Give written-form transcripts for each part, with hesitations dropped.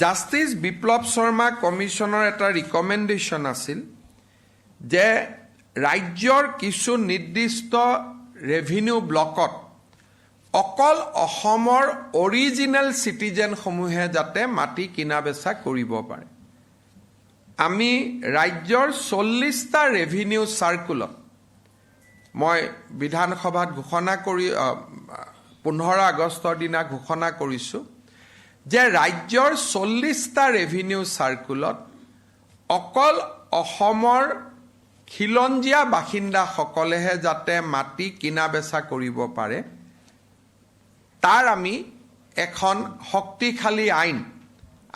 Justice বিপ্লৱ শৰ্মা কমিশ্যনৰ এটা recommendation আছিল যে ৰাজ্যৰ কিছু নিৰ্দিষ্ট ৰেভিনিউ ব্লকত অকল অসমৰ অৰিজিনেল চিটিজেনসমূহে যাতে মাটি কিনা বেচা কৰিব পাৰে। আমি ৰাজ্যৰ 40টা ৰেভিনিউ চাৰ্কুলত মই বিধানসভাত ঘোষণা কৰি 15 আগষ্টৰ দিনা ঘোষণা কৰিছোঁ যে ৰাজ্যৰ 40টা ৰেভিনিউ চাৰ্কুলত অকল অসমৰ খিলঞ্জীয়া বাসিন্দাসকলেহে যাতে মাটি কিনা বেচা কৰিব পাৰে, তাৰ আমি এখন শক্তিশালী আইন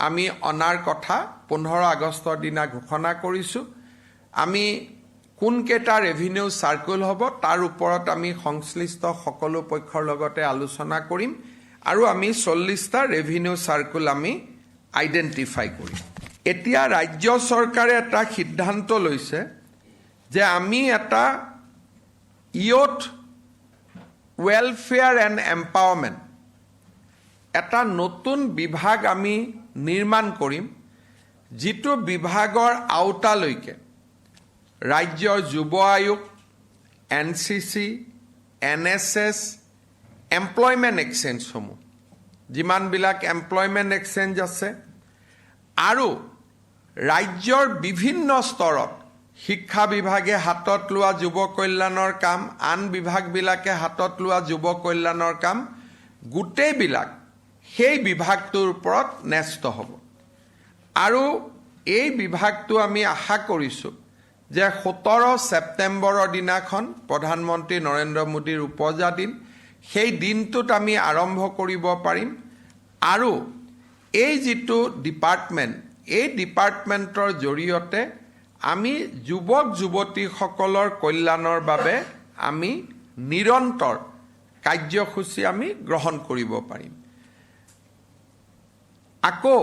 আমি অনাৰ কথা 15 আগষ্টৰ দিনা ঘোষণা কৰিছোঁ। আমি কোনকেইটা ৰেভিনিউ চাৰ্কুল হ'ব তাৰ ওপৰত আমি সংশ্লিষ্ট সকলো পক্ষৰ লগতে আলোচনা কৰিম আৰু আমি 40টা ৰেভিনিউ চাৰ্কুল আমি আইডেণ্টিফাই কৰিম। এতিয়া ৰাজ্য চৰকাৰে এটা সিদ্ধান্ত লৈছে যে আমি এটা ইয়থ ৱেলফেয়াৰ এণ্ড এম্পাৱাৰমেণ্ট এটা নতুন বিভাগ আমি নিৰ্মাণ কৰিম, যিটো বিভাগৰ আওতালৈকে ৰাজ্যৰ যুৱ আয়োগ, NCC, NSS, এমপ্লয়মেণ্ট এক্সচেঞ্জসমূহ যিমানবিলাক এমপ্লয়মেণ্ট এক্সচেঞ্জ আছে আৰু ৰাজ্যৰ বিভিন্ন স্তৰত শিক্ষা বিভাগে হাতত লোৱা যুৱ কল্যাণৰ কাম, আন বিভাগবিলাকে হাতত লোৱা যুৱ কল্যাণৰ কাম গোটেইবিলাক সেই বিভাগটোৰ ওপৰত ন্যস্ত হ'ব। আৰু এই বিভাগটো আমি আশা কৰিছোঁ যে 17 ছেপ্টেম্বৰৰ দিনাখন প্ৰধানমন্ত্ৰী নৰেন্দ্ৰ মোদীৰ উপজা দিন, সেই দিনটোত আমি আৰম্ভ কৰিব পাৰিম। আৰু এই যিটো ডিপাৰ্টমেণ্ট, এই ডিপাৰ্টমেণ্টৰ জৰিয়তে আমি যুৱক যুৱতীসকলৰ কল্যাণৰ বাবে আমি নিৰন্তৰ কাৰ্যসূচী আমি গ্ৰহণ কৰিব পাৰিম। আকৌ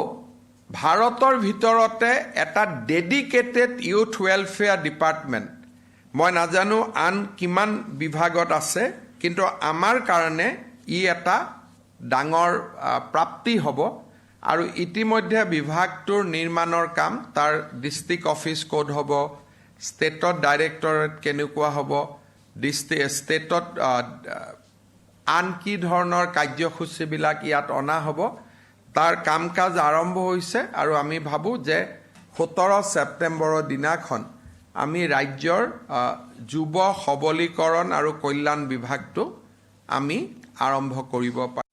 ভাৰতৰ ভিতৰতে এটা ডেডিকেটেড ইউথ ৱেলফেয়াৰ ডিপাৰ্টমেণ্ট, মই নাজানো আন কিমান বিভাগত আছে, কিন্তু আমাৰ কাৰণে ই এটা ডাঙৰ প্ৰাপ্তি হ'ব। আৰু ইতিমধ্যে বিভাগটোৰ নিৰ্মাণৰ কাম, তাৰ ডিষ্ট্ৰিক্ট অফিচ ক'ত হ'ব, ষ্টেটত ডাইৰেক্টৰেট কেনেকুৱা হ'ব, ষ্টেটত আন কি ধৰণৰ কাৰ্যসূচীবিলাক ইয়াত অনা হ'ব, তাৰ কাম কাজ আৰম্ভ হৈছে। আৰু আমি ভাবোঁ যে 17 ছেপ্টেম্বৰৰ দিনাখন আমি ৰাজ্যৰ যুৱ সবলীকৰণ আৰু কল্যাণ বিভাগটো আমি আৰম্ভ কৰিব পাৰিম।